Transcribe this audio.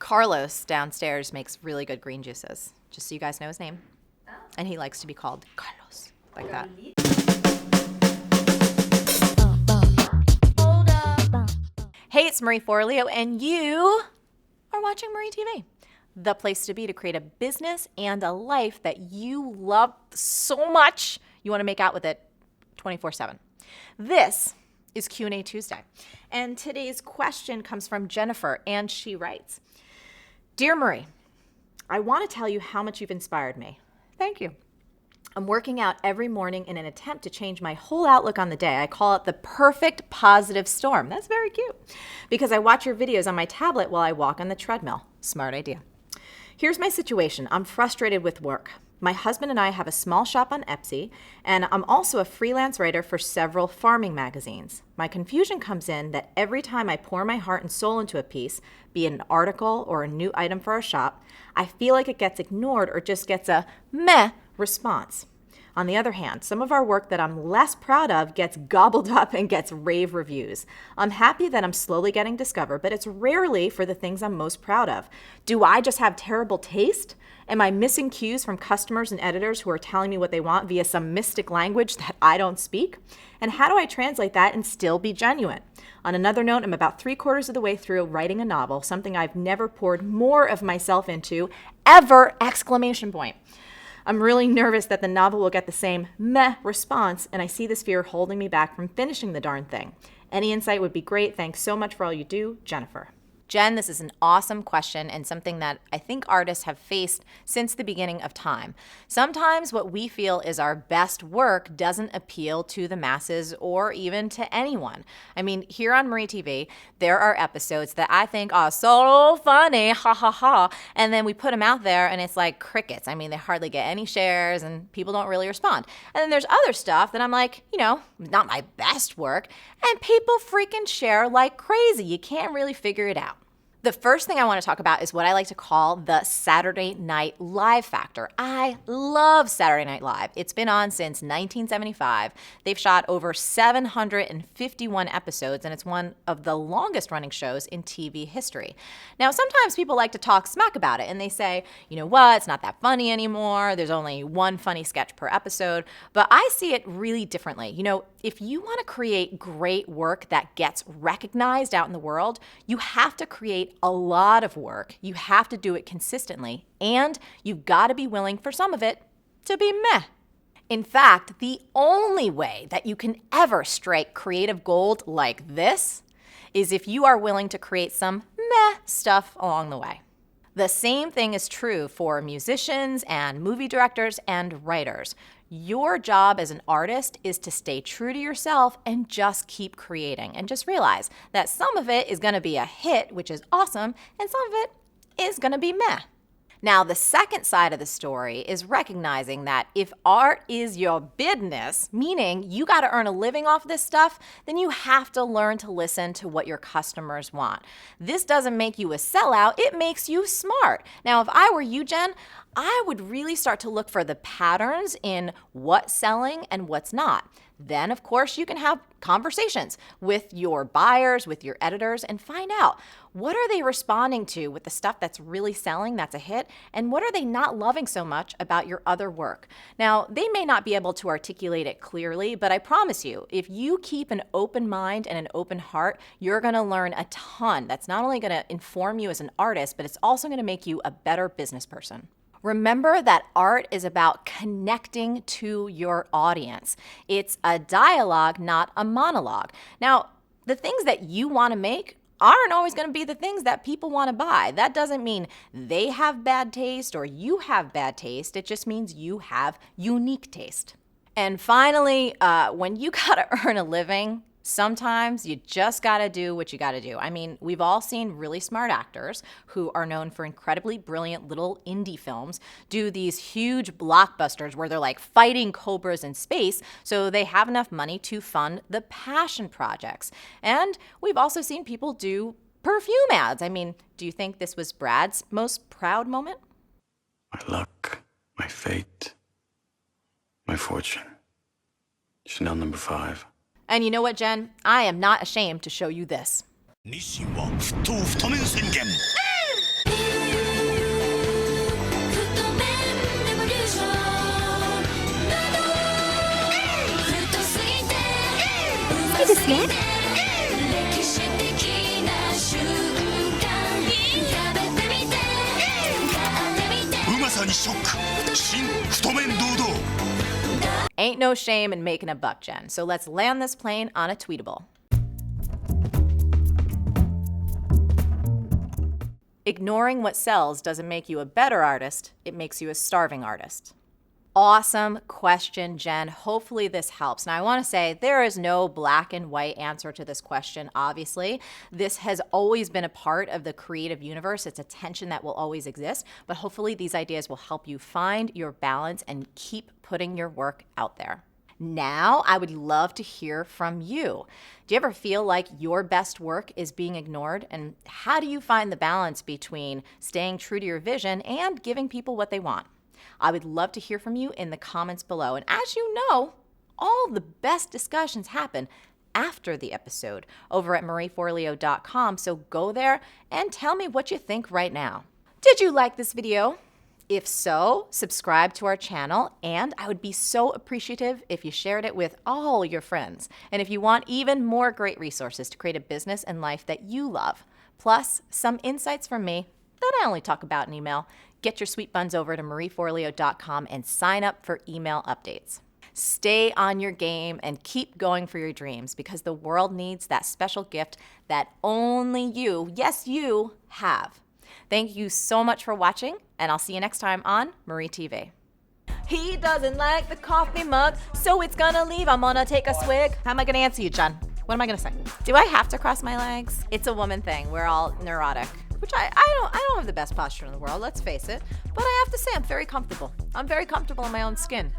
Carlos downstairs makes really good green juices, just so you guys know his name. And he likes to be called Carlos, like that. Hey, it's Marie Forleo, and you are watching Marie TV, the place to be to create a business and a life that you love so much you want to make out with it 24/7. This is Q&A Tuesday, and today's question comes from Jennifer, and she writes, Dear Marie, I want to tell you how much you've inspired me. Thank you. I'm working out every morning in an attempt to change my whole outlook on the day. I call it the perfect positive storm. That's very cute. Because I watch your videos on my tablet while I walk on the treadmill. Smart idea. Here's my situation. I'm frustrated with work. My husband and I have a small shop on Etsy, and I'm also a freelance writer for several farming magazines. My confusion comes in that every time I pour my heart and soul into a piece, be it an article or a new item for our shop, I feel like it gets ignored or just gets a meh response. On the other hand, some of our work that I'm less proud of gets gobbled up and gets rave reviews. I'm happy that I'm slowly getting discovered, but it's rarely for the things I'm most proud of. Do I just have terrible taste? Am I missing cues from customers and editors who are telling me what they want via some mystic language that I don't speak? And how do I translate that and still be genuine? On another note, I'm about 3/4 of the way through writing a novel, something I've never poured more of myself into ever! ! I'm really nervous that the novel will get the same meh response, and I see this fear holding me back from finishing the darn thing. Any insight would be great. Thanks so much for all you do, Jennifer. Jen, this is an awesome question and something that I think artists have faced since the beginning of time. Sometimes what we feel is our best work doesn't appeal to the masses or even to anyone. I mean, here on Marie TV, there are episodes that I think are so funny, ha ha ha, and then we put them out there and it's like crickets. I mean, they hardly get any shares and people don't really respond. And then there's other stuff that I'm like, not my best work, and people freaking share like crazy. You can't really figure it out. The first thing I want to talk about is what I like to call the Saturday Night Live factor. I love Saturday Night Live. It's been on since 1975. They've shot over 751 episodes, and it's one of the longest running shows in TV history. Now, sometimes people like to talk smack about it, and they say, you know what, it's not that funny anymore. There's only one funny sketch per episode. But I see it really differently. If you want to create great work that gets recognized out in the world, you have to create a lot of work. You have to do it consistently, and you've got to be willing for some of it to be meh. In fact, the only way that you can ever strike creative gold like this is if you are willing to create some meh stuff along the way. The same thing is true for musicians and movie directors and writers. Your job as an artist is to stay true to yourself and just keep creating. And just realize that some of it is going to be a hit, which is awesome, and some of it is going to be meh. Now, the second side of the story is recognizing that if art is your business, meaning you got to earn a living off this stuff, then you have to learn to listen to what your customers want. This doesn't make you a sellout, it makes you smart. Now, if I were you, Jen, I would really start to look for the patterns in what's selling and what's not. Then, of course, you can have conversations with your buyers, with your editors, and find out what are they responding to with the stuff that's really selling, that's a hit, and what are they not loving so much about your other work. Now, they may not be able to articulate it clearly, but I promise you, if you keep an open mind and an open heart, you're going to learn a ton. That's not only going to inform you as an artist, but it's also going to make you a better business person. Remember that art is about connecting to your audience. It's a dialogue, not a monologue. Now, the things that you want to make aren't always going to be the things that people want to buy. That doesn't mean they have bad taste or you have bad taste. It just means you have unique taste. And finally, when you got to earn a living, sometimes you just got to do what you got to do. I mean, we've all seen really smart actors who are known for incredibly brilliant little indie films do these huge blockbusters where they're like fighting cobras in space, so they have enough money to fund the passion projects. And we've also seen people do perfume ads. I mean, do you think this was Brad's most proud moment? My luck, my fate, my fortune. Chanel number 5. And you know what, Jen? I am not ashamed to show you this. て歴史的な瞬間食べてみて買ってみてうまさにショック新太麺堂々 Ain't no shame in making a buck, Jen. So let's land this plane on a tweetable. Ignoring what sells doesn't make you a better artist, it makes you a starving artist. Awesome question, Jen. Hopefully this helps. Now, I want to say there is no black and white answer to this question, obviously. This has always been a part of the creative universe. It's a tension that will always exist, but hopefully these ideas will help you find your balance and keep putting your work out there. Now, I would love to hear from you. Do you ever feel like your best work is being ignored? And how do you find the balance between staying true to your vision and giving people what they want? I would love to hear from you in the comments below. And as you know, all the best discussions happen after the episode over at marieforleo.com. So go there and tell me what you think right now. Did you like this video? If so, subscribe to our channel, and I would be so appreciative if you shared it with all your friends. And if you want even more great resources to create a business and life that you love, plus some insights from me that I only talk about in email, get your sweet buns over to marieforleo.com and sign up for email updates. Stay on your game and keep going for your dreams, because the world needs that special gift that only you, yes, you, have. Thank you so much for watching, and I'll see you next time on Marie TV. He doesn't like the coffee mug, so it's gonna leave. I'm gonna take a swig. How am I gonna answer you, Jen? What am I gonna say? Do I have to cross my legs? It's a woman thing. We're all neurotic, which I don't have the best posture in the world, let's face it. But I have to say, I'm very comfortable. I'm very comfortable in my own skin.